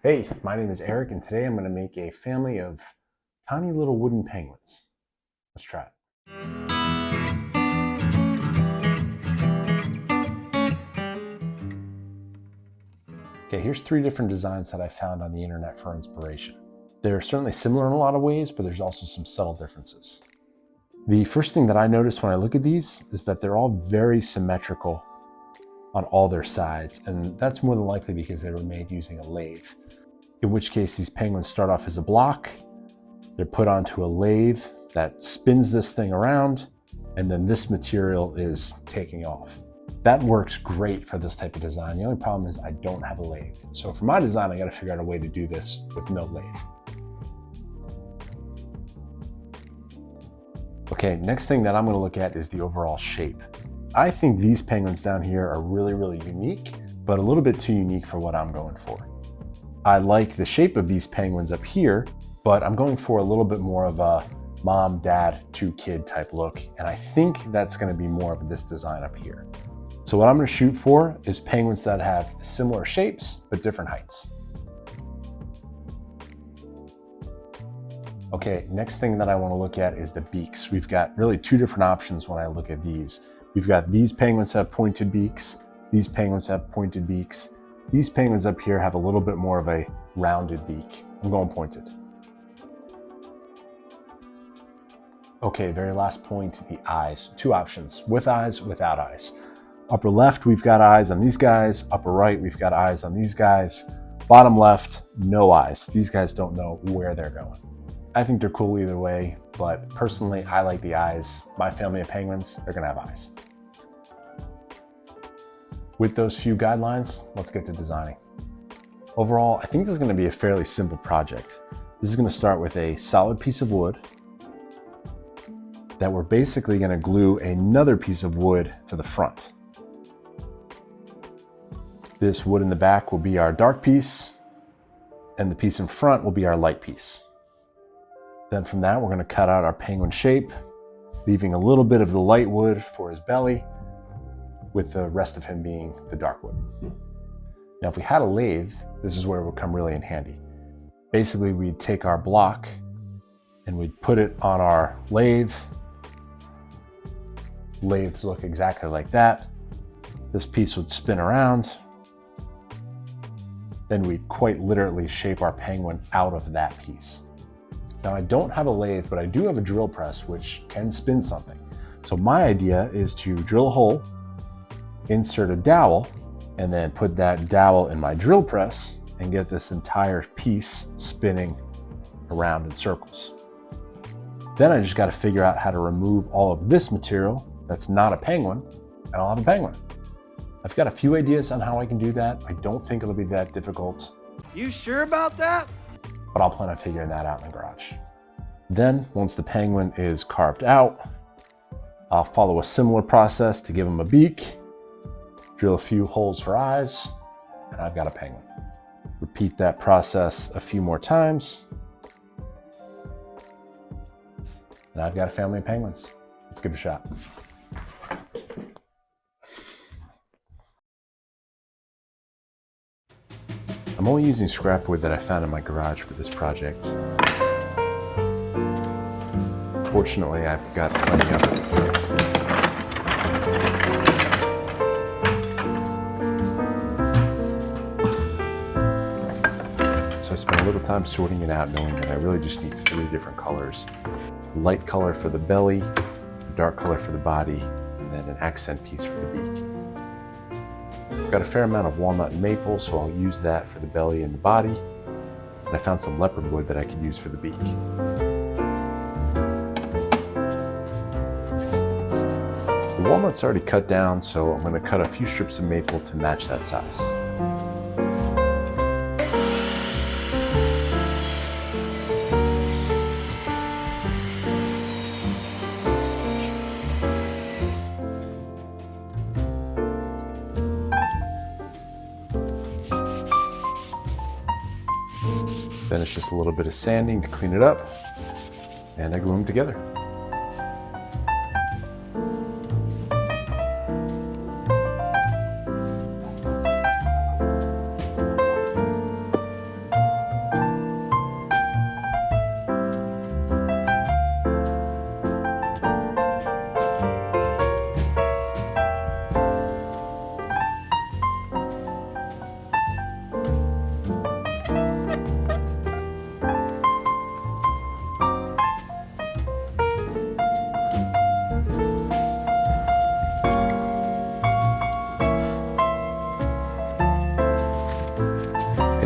Hey, my name is Eric, and today I'm going to make a family of tiny little wooden penguins. Let's try it. Okay, here's 3 different designs that I found on the internet for inspiration. They're certainly similar in a lot of ways, but there's also some subtle differences. The first thing that I notice when I look at these is that they're all very symmetrical on all their sides, and that's more than likely because they were made using a lathe. In which case, these penguins start off as a block. They're put onto a lathe that spins this thing around, and then this material is taking off. That works great for this type of design. The only problem is I don't have a lathe. So for my design, I got to figure out a way to do this with no lathe. Okay, next thing that I'm going to look at is the overall shape. I think these penguins down here are really unique, but a little bit too unique for what I'm going for. I like the shape of these penguins up here, but I'm going for a little bit more of a mom, dad, 2-kid type look. And I think that's going to be more of this design up here. So what I'm going to shoot for is penguins that have similar shapes, but different heights. Okay, next thing that I want to look at is the beaks. We've got really 2 different options when I look at these. We've got these penguins have pointed beaks. These penguins have pointed beaks. These penguins up here have a little bit more of a rounded beak. I'm going pointed. Okay, very last point, the eyes. 2 options, with eyes, without eyes. Upper left, we've got eyes on these guys. Upper right, we've got eyes on these guys. Bottom left, no eyes. These guys don't know where they're going. I think they're cool either way, but personally, I like the eyes. My family of penguins, they're gonna have eyes. With those few guidelines, let's get to designing. Overall, I think this is gonna be a fairly simple project. This is gonna start with a solid piece of wood that we're basically gonna glue another piece of wood to the front. This wood in the back will be our dark piece, and the piece in front will be our light piece. Then from that, we're gonna cut out our penguin shape, leaving a little bit of the light wood for his belly, with the rest of him being the dark wood. Now, if we had a lathe, this is where it would come really in handy. Basically, we'd take our block and we'd put it on our lathe. Lathes look exactly like that. This piece would spin around. Then we'd quite literally shape our penguin out of that piece. Now, I don't have a lathe, but I do have a drill press, which can spin something. So my idea is to drill a hole, insert a dowel, and then put that dowel in my drill press and get this entire piece spinning around in circles. Then I just got to figure out how to remove all of this material that's not a penguin, and I'll have a penguin. I've got a few ideas on how I can do that. I don't think it'll be that difficult. You sure about that? But I'll plan on figuring that out in the garage. Then, once the penguin is carved out, I'll follow a similar process to give him a beak, drill a few holes for eyes, and I've got a penguin. Repeat that process a few more times, and I've got a family of penguins. Let's give it a shot. I'm only using scrap wood that I found in my garage for this project. Fortunately, I've got plenty of it. So I spent a little time sorting it out, knowing that I really just need 3 different colors. Light color for the belly, dark color for the body, and then an accent piece for the beak. I've got a fair amount of walnut and maple, so I'll use that for the belly and the body. And I found some leopard wood that I could use for the beak. The walnut's already cut down, so I'm going to cut a few strips of maple to match that size. Then it's just a little bit of sanding to clean it up, and I glue them together.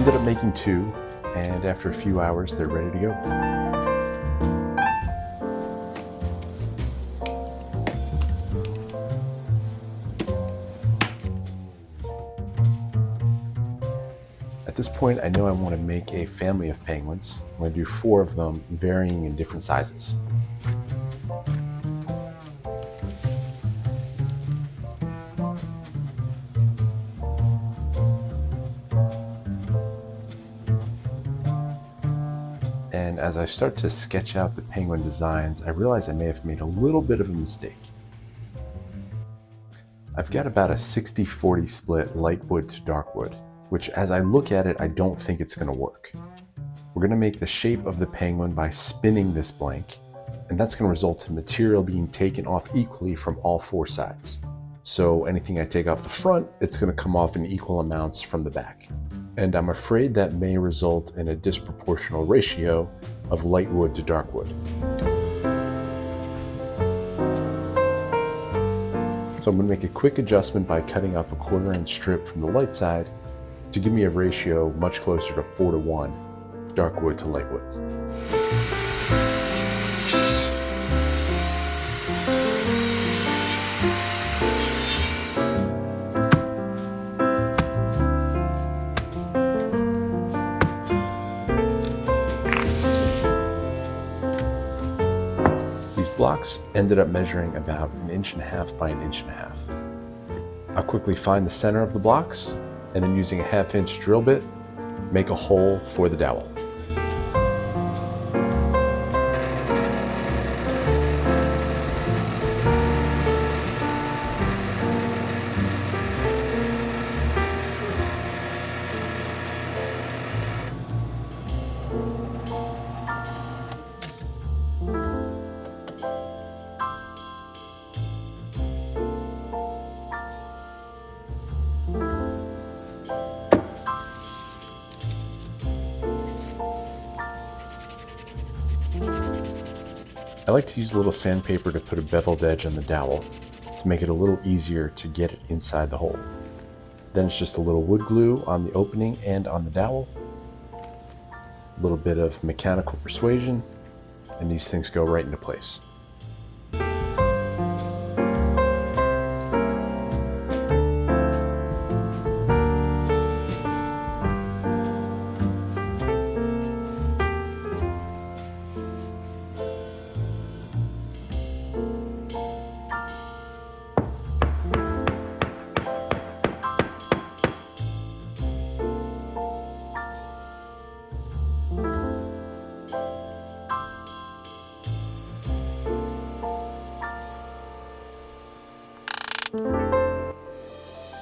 ended up making 2, and after a few hours, they're ready to go. At this point, I know I want to make a family of penguins. I'm going to do 4 of them, varying in different sizes. And as I start to sketch out the penguin designs, I realize I may have made a little bit of a mistake. I've got about a 60-40 split light wood to dark wood, which as I look at it, I don't think it's going to work. We're going to make the shape of the penguin by spinning this blank, and that's going to result in material being taken off equally from all 4 sides. So anything I take off the front, it's going to come off in equal amounts from the back. And I'm afraid that may result in a disproportional ratio of light wood to dark wood. So I'm going to make a quick adjustment by cutting off a 1/4 inch strip from the light side to give me a ratio much closer to 4:1, dark wood to light wood. These blocks ended up measuring about 1.5 inches by 1.5 inches. I'll quickly find the center of the blocks, and then using a 1/2 inch drill bit, make a hole for the dowel. I like to use a little sandpaper to put a beveled edge on the dowel to make it a little easier to get it inside the hole. Then it's just a little wood glue on the opening and on the dowel, a little bit of mechanical persuasion, and these things go right into place.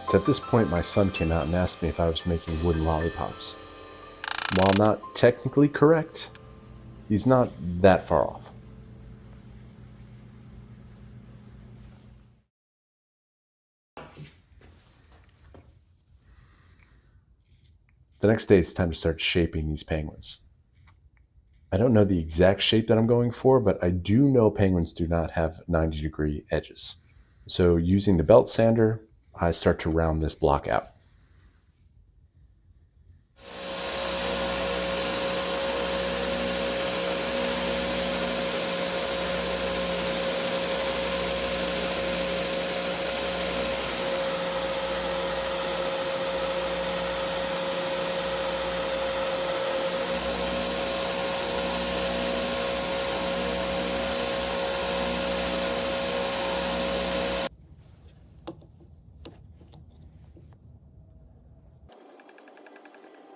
It's at this point my son came out and asked me if I was making wooden lollipops. While not technically correct, he's not that far off. The next day it's time to start shaping these penguins. I don't know the exact shape that I'm going for, but I do know penguins do not have 90-degree edges. So using the belt sander, I start to round this block out.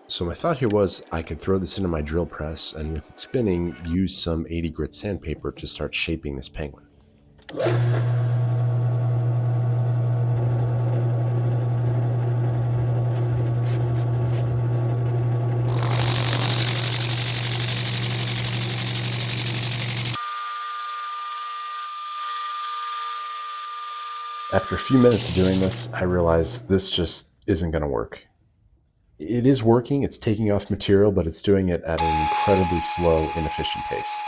So my thought here was I could throw this into my drill press and with it spinning, use some 80 grit sandpaper to start shaping this penguin. After a few minutes of doing this, I realized this just isn't going to work. It is working, it's taking off material, but it's doing it at an incredibly slow, inefficient pace.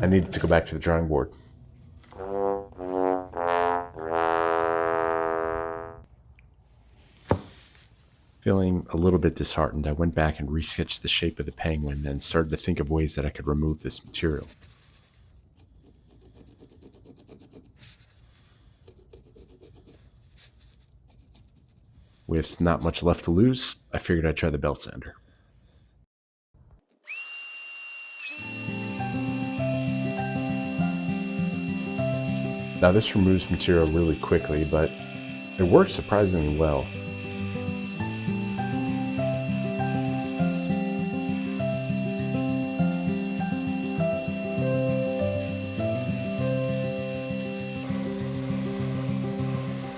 I needed to go back to the drawing board. Feeling a little bit disheartened, I went back and resketched the shape of the penguin and started to think of ways that I could remove this material. With not much left to lose, I figured I'd try the belt sander. Now this removes material really quickly, but it works surprisingly well.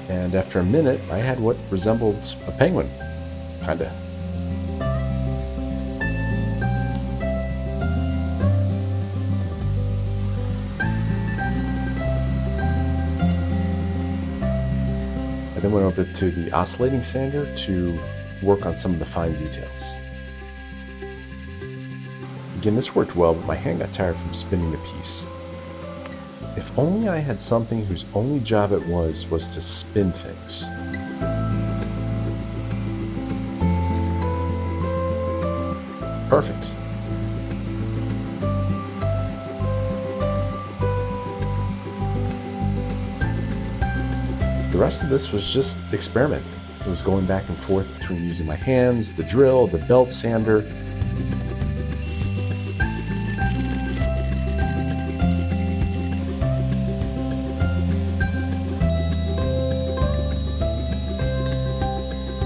And after a minute, I had what resembled a penguin, kinda. I then went over to the oscillating sander to work on some of the fine details. Again, this worked well, but my hand got tired from spinning the piece. If only I had something whose only job it was to spin things. Perfect. The rest of this was just experimenting. It was going back and forth between using my hands, the drill, the belt sander.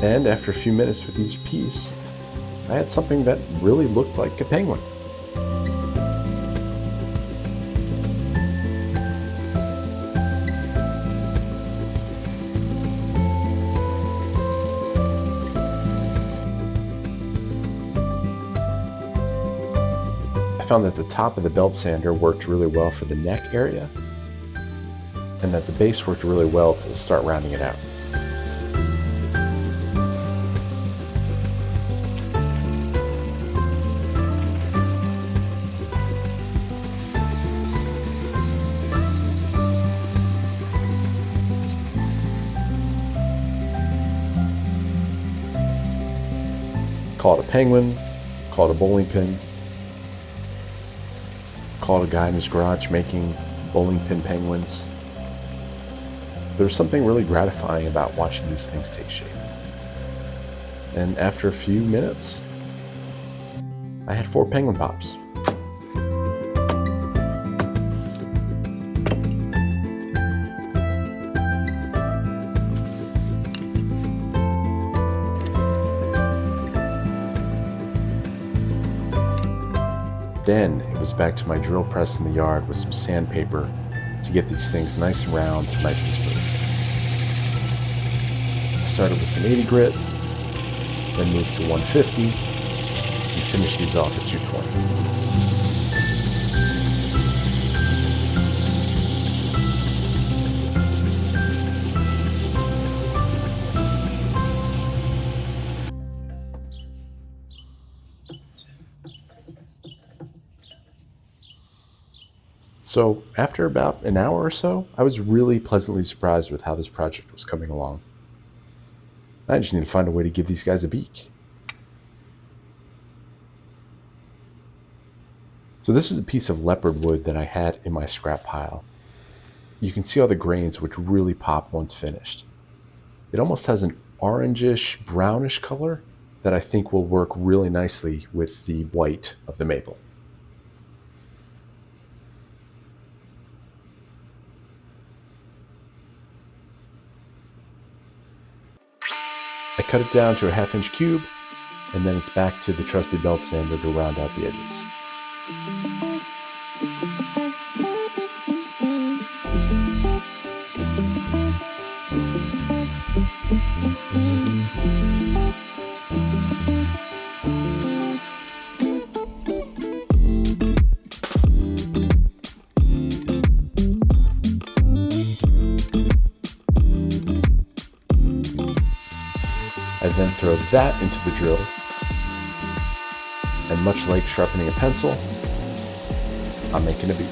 And after a few minutes with each piece, I had something that really looked like a penguin. I found that the top of the belt sander worked really well for the neck area, and that the base worked really well to start rounding it out. Call it a penguin, call it a bowling pin, call it a guy in his garage making bowling pin penguins. There's something really gratifying about watching these things take shape. And after a few minutes, I had 4 penguin pops. Then it was back to my drill press in the yard with some sandpaper to get these things nice and round, nice and smooth. I started with some 80 grit, then moved to 150, and finished these off at 220. So after about an hour or so, I was really pleasantly surprised with how this project was coming along. I just need to find a way to give these guys a beak. So this is a piece of leopard wood that I had in my scrap pile. You can see all the grains which really pop once finished. It almost has an orangish, brownish color that I think will work really nicely with the white of the maple. I cut it down to a 1/2-inch cube, and then it's back to the trusty belt sander to round out the edges. I then throw that into the drill, and much like sharpening a pencil, I'm making a beak.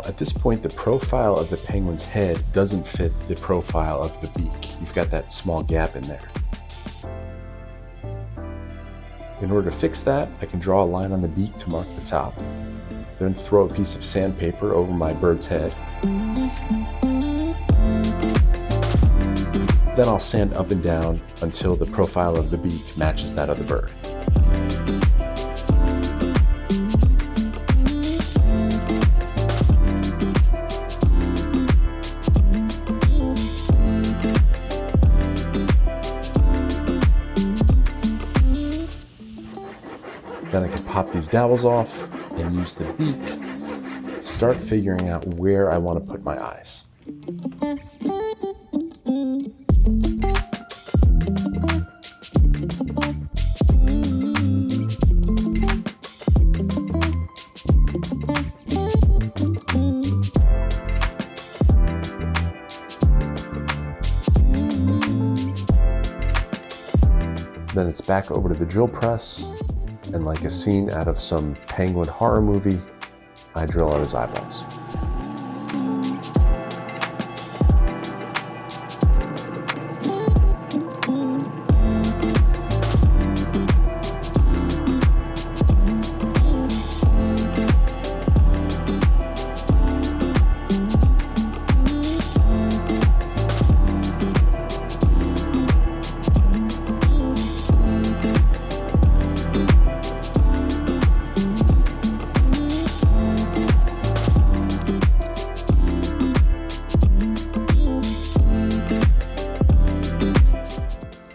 at this point, the profile of the penguin's head doesn't fit the profile of the beak. You've got that small gap in there. In order to fix that, I can draw a line on the beak to mark the top, then throw a piece of sandpaper over my bird's head. Then I'll sand up and down until the profile of the beak matches that of the bird. Then I can pop these dowels off and use the beak to start figuring out where I want to put my eyes. Then it's back over to the drill press, and like a scene out of some penguin horror movie, I drill out his eyeballs.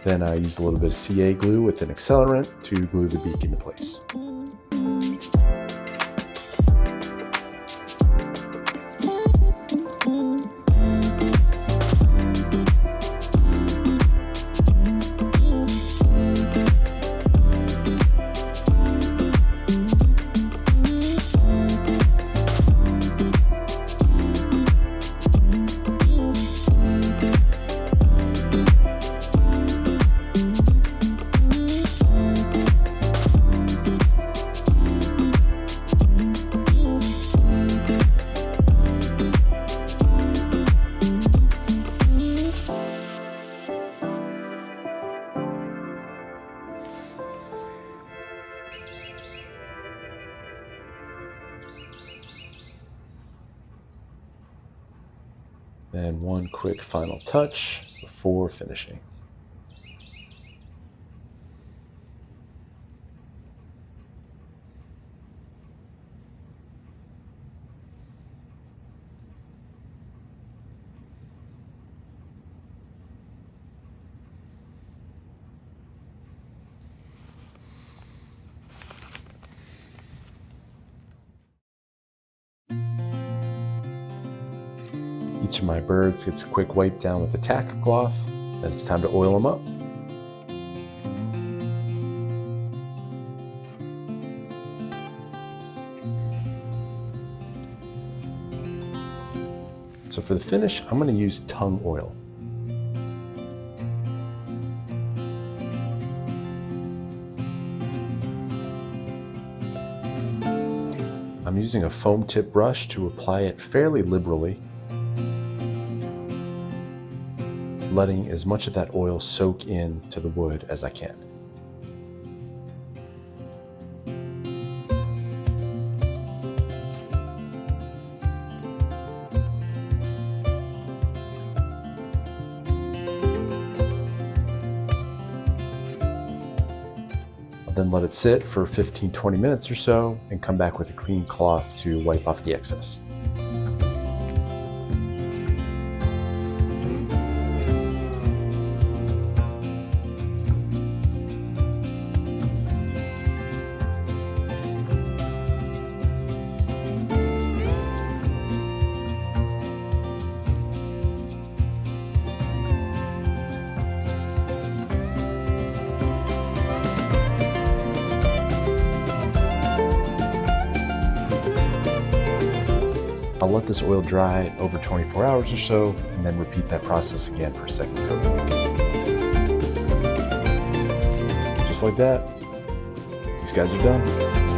Then I use a little bit of CA glue with an accelerant to glue the beak into place. And one quick final touch before finishing. Each of my birds gets a quick wipe down with a tack cloth, then it's time to oil them up. So for the finish, I'm going to use tongue oil. I'm using a foam tip brush to apply it fairly liberally, letting as much of that oil soak in to the wood as I can. I'll then let it sit for 15-20 minutes or so and come back with a clean cloth to wipe off the excess. I'll let this oil dry over 24 hours or so, and then repeat that process again for a second coating. Just like that, these guys are done.